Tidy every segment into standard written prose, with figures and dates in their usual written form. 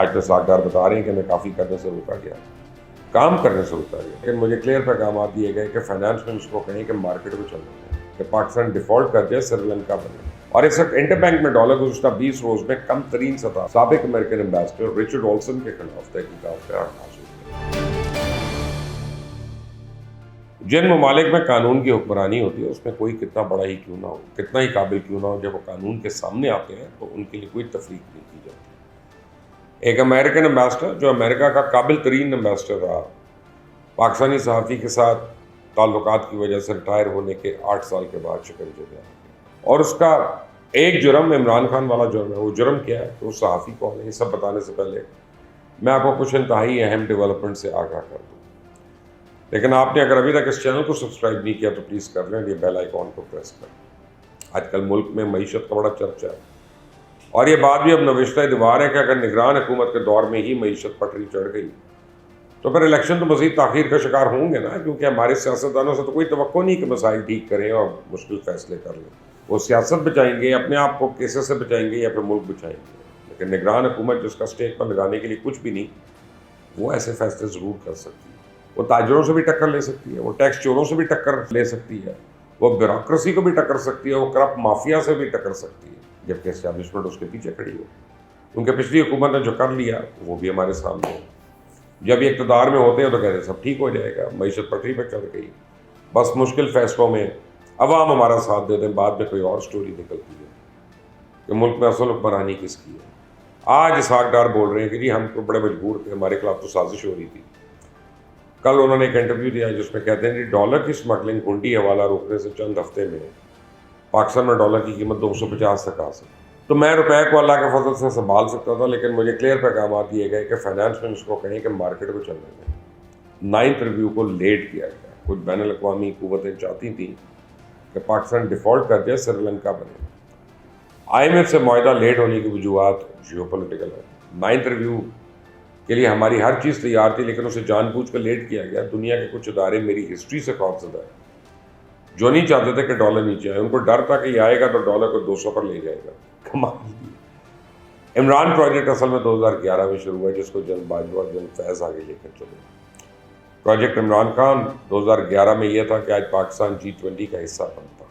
آج تو ساکھدار بتا رہے ہیں کہ میں کافی کرنے سے روکا گیا، کام کرنے سے روکا گیا، لیکن مجھے کلیئر پیغامات دیے گئے کہ فائنانس منسٹر کو کہیں کہ مارکیٹ کو چلنے دیں، کہ پاکستان ڈیفالٹ کر جائے، سری لنکا بنے۔ اور اس وقت انٹر بینک میں ڈالر گزشتہ 20 روز میں کم ترین سطح سابق امریکن امبیسڈر رچرڈ اولسن کے خلاف تحقیقات کا آغاز ہو گیا۔ جن ممالک میں قانون کی حکمرانی ہوتی ہے اس میں کوئی کتنا بڑا ہی کیوں نہ ہو، کتنا ہی قابل کیوں نہ ہو، جب وہ قانون کے سامنے آتے ہیں تو ان کے لیے کوئی تفریق نہیں کی جاتی۔ ایک امریکن امبیسڈر جو امریکہ کا قابل ترین امبیسڈر رہا، پاکستانی صحافی کے ساتھ تعلقات کی وجہ سے ریٹائر ہونے کے 8 سال کے بعد شکنجے میں آ گیا، اور اس کا ایک جرم عمران خان والا جرم ہے۔ وہ جرم کیا ہے، تو وہ صحافی کون ہے، یہ سب بتانے سے پہلے میں آپ کو کچھ انتہائی اہم ڈیولپمنٹ سے آگاہ کر دوں۔ لیکن آپ نے اگر ابھی تک اس چینل کو سبسکرائب نہیں کیا تو پلیز کر لیں، یہ بیل آئیکن کو پریس کریں۔ آج کل ملک میں معیشت کا بڑا چرچا ہے، اور یہ بات بھی اب نوشتہ دیوار ہے کہ اگر نگران حکومت کے دور میں ہی معیشت پٹری چڑھ گئی تو پھر الیکشن تو مزید تاخیر کا شکار ہوں گے نا، کیونکہ ہمارے سیاستدانوں سے تو کوئی توقع نہیں کہ مسائل ٹھیک کریں اور مشکل فیصلے کر لیں۔ وہ سیاست بچائیں گے، اپنے آپ کو کیسے سے بچائیں گے یا پھر ملک بچائیں گے، لیکن نگران حکومت جس کا اسٹیک پر لگانے کے لیے کچھ بھی نہیں، وہ ایسے فیصلے ضرور کر سکتی ہے۔ وہ تاجروں سے بھی ٹکر لے سکتی ہے، وہ ٹیکس چوروں سے بھی ٹکر لے سکتی ہے، وہ بیوروکریسی کو بھی ٹکر سکتی ہے، وہ کرپٹ مافیا سے بھی ٹکر سکتی ہے، جبکہ اسٹیبلشمنٹ اس کے پیچھے کھڑی ہو۔ کیونکہ پچھلی حکومت نے جو کر لیا وہ بھی ہمارے سامنے ہے۔ جب یہ اقتدار میں ہوتے ہیں تو کہتے ہیں سب ٹھیک ہو جائے گا، معیشت پٹری پہ چڑھ گئی، بس مشکل فیصلوں میں عوام ہمارا ساتھ دیتے ہیں، بعد میں کوئی اور سٹوری نکلتی ہے کہ ملک میں اصل حکمرانی کس کی ہے۔ آج اسحاق ڈار بول رہے ہیں کہ جی ہم تو بڑے مجبور تھے، ہمارے خلاف تو سازش ہو رہی تھی۔ کل انہوں نے ایک انٹرویو دیا جس میں کہتے ہیں کہ ڈالر کی اسمگلنگ ہنڈی حوالہ روکنے سے چند ہفتے میں پاکستان میں ڈالر کی قیمت 250 تک آ سکی۔ تو میں روپے کو اللہ کے فضل سے سنبھال سکتا تھا، لیکن مجھے کلیئر پیغامات دیے گئے کہ فائنانس منسٹر کو کہیں کہ مارکیٹ کو چلنے دیں۔ 9 ریویو کو لیٹ کیا گیا۔ کچھ بین الاقوامی قوتیں چاہتی تھیں کہ پاکستان ڈیفالٹ کر جائے، سری لنکا بنے۔ IMF سے معاہدہ لیٹ ہونے کی وجوہات جیو پولیٹیکل ہے۔ 9 ریویو کے لیے ہماری ہر چیز تیار تھی، لیکن اسے جان بوجھ کر لیٹ کیا گیا۔ دنیا کے کچھ ادارے میری ہسٹری سے خوفزدہ ہیں، جو نہیں چاہتے تھے کہ ڈالر نیچے آئے، ان کو ڈر تھا کہ یہ آئے گا تو ڈالر کو 200 پر لے جائے گا۔ کمال کی عمران پروجیکٹ اصل میں 2011 میں شروع ہوا، جس کو جنرل باجوہ اور جنرل فیض آگے لے کر چلے۔ پروجیکٹ عمران خان 2011 میں یہ تھا کہ آج پاکستان G20 کا حصہ بنتا،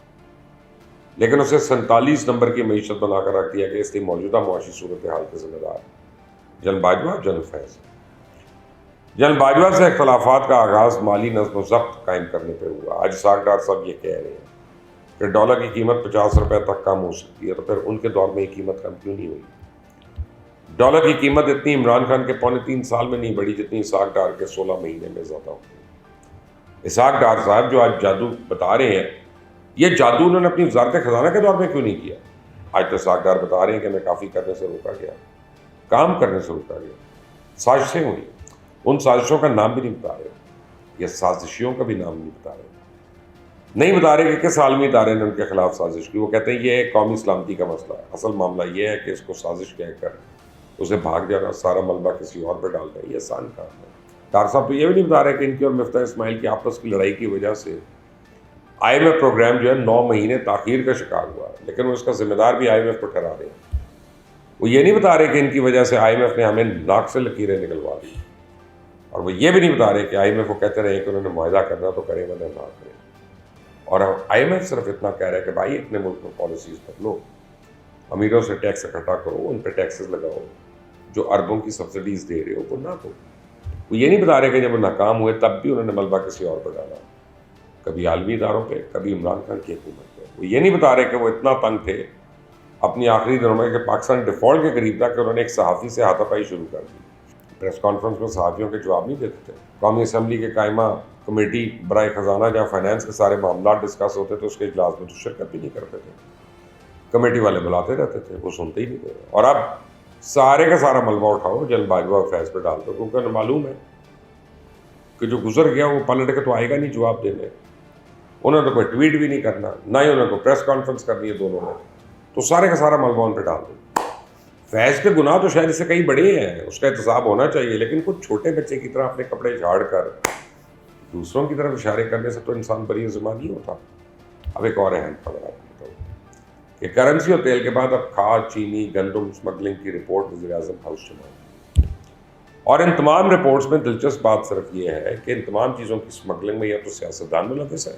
لیکن اسے 47 نمبر کی معیشت بنا کر رکھ دیا کہ اس کی موجودہ معاشی صورتحال کے ذمہ دار جنرل باجوہ اور جنرل فیض۔ جنرل باجوہ سے اختلافات کا آغاز مالی نظم و ضبط قائم کرنے پہ ہوا۔ آج اسحاق ڈار صاحب یہ کہہ رہے ہیں کہ ڈالر کی قیمت 50 روپے تک کم ہو سکتی ہے، تو پھر ان کے دور میں یہ قیمت کم کیوں نہیں ہوئی؟ ڈالر کی قیمت اتنی عمران خان کے 3.25 سال میں نہیں بڑھی جتنی اسحاق ڈار کے 16 مہینے میں زیادہ ہوئی۔ اسحاق ڈار صاحب جو آج جادو بتا رہے ہیں، یہ جادو انہوں نے اپنی وزارت خزانہ کے دور میں کیوں نہیں کیا؟ آج تو اسحاق ڈار بتا رہے ہیں کہ میں کافی کرنے سے روکا گیا، کام کرنے سے روکا گیا، سازشیں ہوئی۔ ان سازشوں کا نام بھی نہیں بتا رہے، یہ سازشیوں کا بھی نام نہیں بتا رہے، نہیں بتا رہے کہ کس عالمی ادارے نے ان کے خلاف سازش کی۔ وہ کہتے ہیں یہ قومی سلامتی کا مسئلہ ہے۔ اصل معاملہ یہ ہے کہ اس کو سازش کہہ کر اسے بھاگ جانا، سارا ملبہ کسی اور پہ ڈال دیں، یہ آسان کام ہے۔ ڈار صاحب تو یہ بھی نہیں بتا رہے کہ ان کی اور مفتاح اسماعیل کی آپس کی لڑائی کی وجہ سے IMF پروگرام جو ہے 9 مہینے تاخیر کا شکار ہوا، لیکن وہ اس کا ذمہ دار بھی IMF کو ٹھہرا رہے ہیں۔ وہ یہ نہیں بتا رہے کہ ان کی وجہ سے IMF نے ہمیں ناک سے لکیریں نکلوا دی، اور وہ یہ بھی نہیں بتا رہے کہ IMF کو کہتے رہے کہ انہوں نے معاہدہ کرنا تو کریں ورنہ نہ کریں۔ اور IMF صرف اتنا کہہ رہا ہے کہ بھائی اپنے ملک میں پالیسیز بدلو، امیروں سے ٹیکس اکٹھا کرو، ان پہ ٹیکسز لگاؤ، جو اربوں کی سبسڈیز دے رہے ہو وہ نہ دو۔ وہ یہ نہیں بتا رہے کہ جب وہ ناکام ہوئے تب بھی انہوں نے ملبہ کسی اور پہ ڈالا، کبھی عالمی اداروں پہ، کبھی عمران خان کی حکومت پہ۔ وہ یہ نہیں بتا رہے کہ وہ اتنا تنگ تھے اپنی آخری دنوں میں کہ پاکستان ڈیفالٹ کے قریب تھا کہ انہوں نے ایک صحافی سے ہاتھا پائی شروع کر دی۔ پریس کانفرنس میں صحافیوں کے جواب نہیں دیتے تھے۔ قومی اسمبلی کے قائمہ کمیٹی برائے خزانہ جہاں فائنانس کے سارے معاملات ڈسکس ہوتے تھے، اس کے اجلاس میں تو شرکت بھی نہیں کرتے تھے، کمیٹی والے بلاتے رہتے تھے، وہ سنتے ہی نہیں تھے۔ اور اب سارے کا سارا ملبہ اٹھاؤ جنرل باجوہ اور فیض پہ ڈال دو، کیونکہ انہیں معلوم ہے کہ جو گزر گیا وہ پلٹ کے تو آئے گا نہیں جواب دینے۔ انہوں نے کوئی ٹویٹ بھی نہیں کرنا، نہ ہی انہوں نے کوئی پریس کانفرنس کرنی ہے دونوں نے، تو سارے کا سارا ملبہ ان پہ ڈال دو۔ فیض کے گناہ تو شاید اس سے کئی بڑے ہیں، اس کا احتساب ہونا چاہیے، لیکن کچھ چھوٹے بچے کی طرح اپنے کپڑے جھاڑ کر دوسروں کی طرف اشارے کرنے سے تو انسان بری ذمہ نہیں ہوتا۔ اب ایک اور اہم خبر آپ کو بتاؤں کہ کرنسی اور تیل کے بعد اب کھاد، چینی، گندم اسمگلنگ کی رپورٹ وزیر اعظم ہاؤس جمع ہوئی۔ اور ان تمام رپورٹس میں دلچسپ بات صرف یہ ہے کہ ان تمام چیزوں کی اسمگلنگ میں یا تو سیاستدان ملوث ہے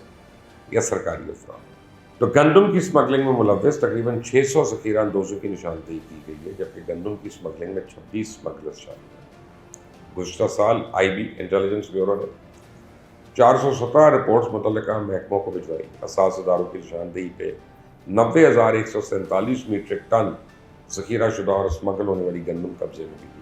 یا سرکاری افراد. تو گندم کی اسمگلنگ میں ملوث تقریباً 600 ذخیرہ اندوزوں کی نشاندہی کی گئی ہے، جبکہ گندم کی اسمگلنگ میں 26 اسمگلرز شامل ہیں. گزشتہ سال آئی بی انٹیلیجنس بیورو نے 417 رپورٹس متعلقہ محکموں کو بھجوائی. حساس اداروں کی نشاندہی پہ 90,147 میٹرک ٹن ذخیرہ شدہ اور اسمگل ہونے والی گندم قبضے میں بھی لی گئی.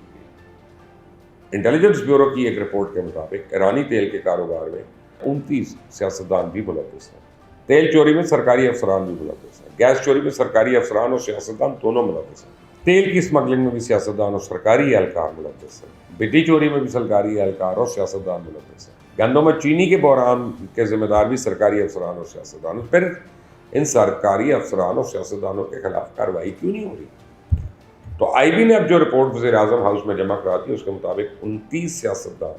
انٹیلیجنس بیورو کی ایک رپورٹ کے مطابق ایرانی تیل کے کاروبار میں 29 سیاستدان بھی ملوث ہیں. تیل چوری میں سرکاری افسران بھی ملوث ہیں. گیس چوری میں سرکاری افسران اور سیاستدان دونوں ملوث ہیں. تیل کی اسمگلنگ میں بھی سیاستدان اور سرکاری اہلکار ملوث ہیں. بٹی چوری میں بھی سرکاری اہلکار اور سیاستدان ملوث ہیں. گندم اور چینی کے بحران کے ذمہ دار بھی سرکاری افسران اور سیاستدان. پھر ان سرکاری افسران اور سیاستدانوں کے خلاف کارروائی کیوں نہیں ہو رہی؟ تو آئی بی نے اب جو رپورٹ وزیر اعظم ہاؤس میں جمع کرا دی اس کے مطابق 29 سیاستدان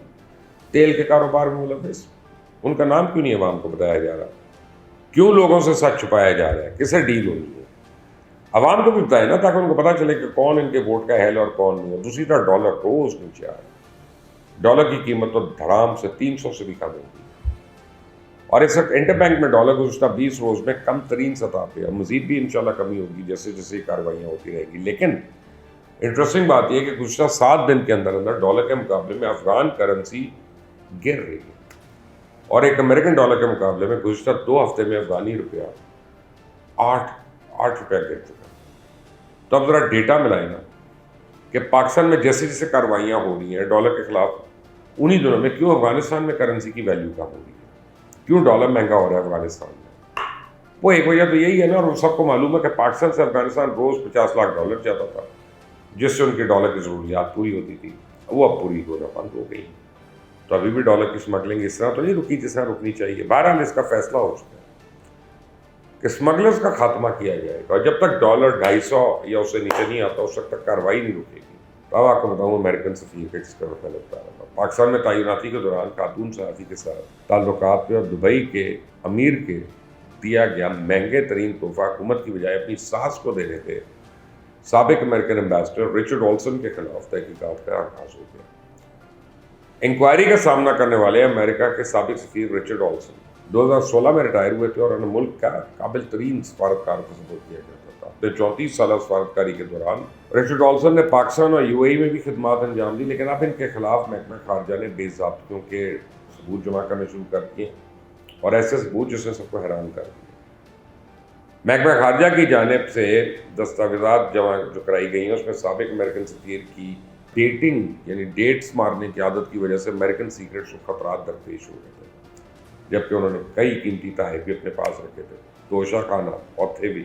تیل کے کاروبار میں ملوث. ان کا نام کیوں نہیں عوام کو بتایا جا رہا؟ کیوں لوگوں سے سچ چھپایا جا رہا ہے؟ کسے ڈیل ہونی ہے؟ عوام کو بھی بتائے نا، تاکہ ان کو پتہ چلے کہ کون ان کے ووٹ کا اہل اور کون نہیں ہے. دوسری طرح ڈالر روز نیچے آ رہا ہے. ڈالر کی قیمت تو دھڑام سے 300 سے بھی کم ہوگی، اور اس وقت انٹر بینک میں ڈالر گزشتہ 20 روز میں کم ترین سطح پہ ہے. مزید بھی انشاءاللہ کمی ہوگی جیسے جیسے کارروائیاں ہوتی رہے گی. لیکن انٹرسٹنگ بات یہ ہے کہ گزشتہ 7 دن کے اندر ڈالر کے مقابلے میں افغان کرنسی گر رہی ہے، اور ایک امریکن ڈالر کے مقابلے میں گزشتہ 2 ہفتے میں افغانی روپیہ 8 روپیہ گر چکا. تو اب ذرا ڈیٹا ملائیں نا کہ پاکستان میں جیسے جیسے کارروائیاں ہو رہی ہیں ڈالر کے خلاف، انہی دنوں میں کیوں افغانستان میں کرنسی کی ویلیو کم ہو رہی ہے، کیوں ڈالر مہنگا ہو رہا ہے افغانستان میں؟ وہ ایک وجہ تو یہی ہے نا، اور سب کو معلوم ہے کہ پاکستان سے افغانستان روز 50 لاکھ ڈالر جاتا تھا جس سے ان کی ڈالر کی ضروریات پوری ہوتی تھی. وہ اب پوری ہونا بند ہو گئی. تو ابھی بھی ڈالر کی اسمگلنگ اس طرح تو نہیں رکی جس طرح رکنی چاہیے. بہرحال اس کا فیصلہ ہو چکا ہے کہ اسمگلرز کا خاتمہ کیا جائے گا، اور جب تک ڈالر 250 یا اس سے نیچے نہیں آتا اس وقت تک کارروائی نہیں رکے گی. اب آپ کو بتاؤں امریکن سفیر کے جس کا میں بتا رہا تھا، پاکستان میں تعیناتی کے دوران خاتون صحافی کے ساتھ تعلقات پہ اور دبئی کے امیر کے دیا گیا مہنگے ترین تحفہ حکومت کی بجائے اپنی ساس کو دینے پہ سابق امریکن ایمبیسڈر رچرڈ آلسن کے خلاف تحقیقات کا آغاز ہو گیا. انکوائری کا سامنا کرنے والے امریکہ کے سابق سفیر رچرڈ آلسن 2016 میں ریٹائر ہوئے تھے اور انہیں ملک کا قابل ترین سفارتکار تصور کیا جاتا تھا. اپنے 34 سالہ سفارتکاری کے دوران رچرڈ آلسن نے پاکستان اور UAE میں بھی خدمات انجام دی، لیکن اب ان کے خلاف محکمہ خارجہ نے بے ضابطگیوں کے ثبوت جمع کرنے شروع کر دیے، اور ایسے ثبوت جس نے سب کو حیران کر دیا. محکمہ خارجہ کی جانب سے دستاویزات جمع جو کرائی گئی ہیں اس میں سابق امریکن سفیر کی ڈیٹنگ یعنی ڈیٹس مارنے کی عادت کی وجہ سے امریکن سیکرٹس کو خطرات درپیش ہو رہے تھے، جبکہ انہوں نے کئی قیمتی تحائف بھی اپنے پاس رکھے تھے، توشہ خانہ اور تھے بھی.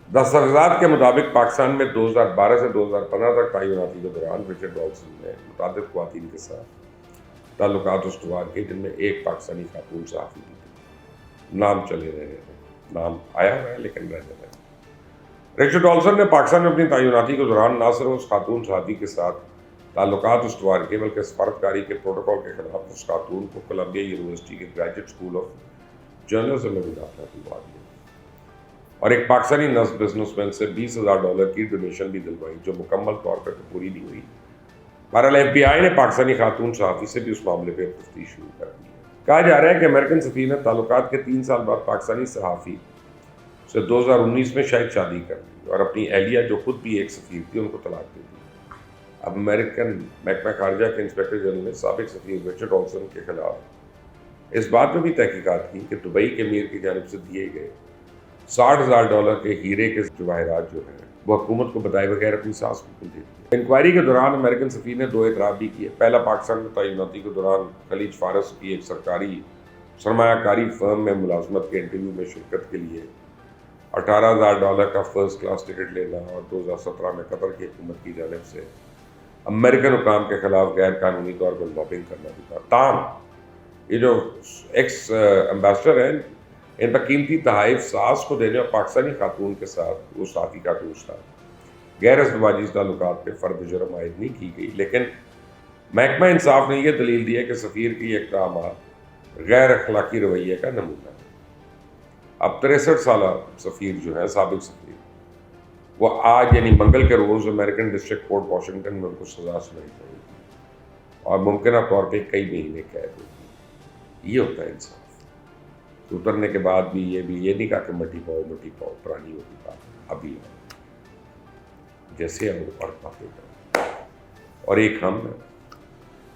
دستاویزات کے مطابق پاکستان میں 2012 سے 2015 تک تعیناتی کے دوران رچرڈ آلسن نے متعدد خواتین کے ساتھ تعلقات استوار کیے، جن میں ایک پاکستانی خاتون صحافی بھی تھی. نام چلے رہے ہیں، نام آیا ہوا ہے لیکن رہنے رہے. رچرڈ آلسن نے پاکستان میں اپنی تعیناتی کے دوران نہ صرف اس خاتون صحافی کے ساتھ تعلقات استوار کیے بلکہ سفارتکاری کے پروٹوکول کے خلاف اس خاتون کو کولمبیا یونیورسٹی کے گریجویٹ اسکول آف جرنلزم میں بھی داخلہ دلوا دیا، اور ایک پاکستانی نصب بزنس مین سے $20,000 کی ڈونیشن بھی دلوائی جو مکمل طور پر پوری نہیں ہوئی. بہرحال FBI نے پاکستانی خاتون صحافی سے بھی اس معاملے پہ تفتیش شروع کر دی ہے. کہا جا رہا ہے کہ امریکن سفیر نے تعلقات کے 3 سال بعد پاکستانی صحافی سے 2019 میں شاید شادی کر دی اور اپنی اہلیہ جو خود بھی ایک سفیر تھی ان کو طلاق دے دی. اب امریکن محکمہ خارجہ کے انسپیکٹر جنرل نے سابق سفیر رچرڈ آلسن کے خلاف اس بات میں بھی تحقیقات کی کہ دبئی کے امیر کی جانب سے دیے گئے $60,000 کے ہیرے کے جواہرات جو ہیں وہ حکومت کو بتائے بغیر اپنی ساس کو کیوں دے دیے. انکوائری کے دوران امریکن سفیر نے 2 اعتراف بھی کیے. پہلا، پاکستان میں تعیناتی کے دوران خلیج فارس کی ایک سرکاری سرمایہ کاری فرم میں ملازمت کے انٹرویو میں شرکت کے لیے $18,000 کا فرسٹ کلاس ٹکٹ لینا، اور 2017 میں قطر کی حکومت کی جانب سے امریکن حکام کے خلاف غیر قانونی طور پر لابنگ کرنا بھی تھا. تاہم یہ جو ایکس ایمبیسڈر ہیں ان پر قیمتی تحائف ساس کو دینے اور پاکستانی خاتون کے ساتھ وہ صحافی کا دوسرا غیر ازدواجی تعلقات پہ فرد جرم عائد نہیں کی گئی. لیکن محکمہ انصاف نے یہ دلیل دی ہے کہ سفیر کی یہ اقدامات غیر اخلاقی رویے کا نمونہ ہے. اب 63 سالہ سفیر جو ہے سابق سفیر وہ آج یعنی منگل کے روز امریکن ڈسٹرکٹ کورٹ واشنگٹن میں ان کو سزا سنائی جائے گی اور ممکنہ طور پہ کئی مہینے قید ہوگی. یہ ہوتا ہے انصاف. اترنے کے بعد بھی یہ نہیں کہا کہ مٹی پاؤ پرانی ہوتی بات ابھی جیسے اور باتیں کریں. اور ایک ہم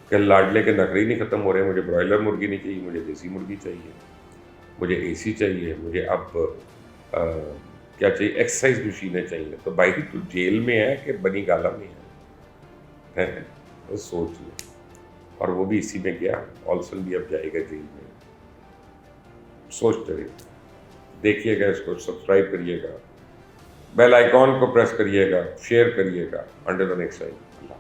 کہ لاڈلے کے نخرے نہیں ختم ہو رہے. مجھے برائلر مرغی نہیں چاہیے, مجھے دیسی مرغی چاہیے, مجھے اے سی چاہیے, مجھے اب کیا چاہیے, ایکسرسائز مشینیں چاہیے. تو بھائی تو جیل میں ہے کہ بنی گالا میں ہے, سوچ لیں. اور وہ بھی اسی میں گیا. آلسن بھی اب جائے گا جیل میں. سوچتے رہیے, دیکھیے گا اس کو, سبسکرائب کریے گا, بیل آئیکن کو پریس کریے گا, شیئر کریے گا. Under the next time. Allah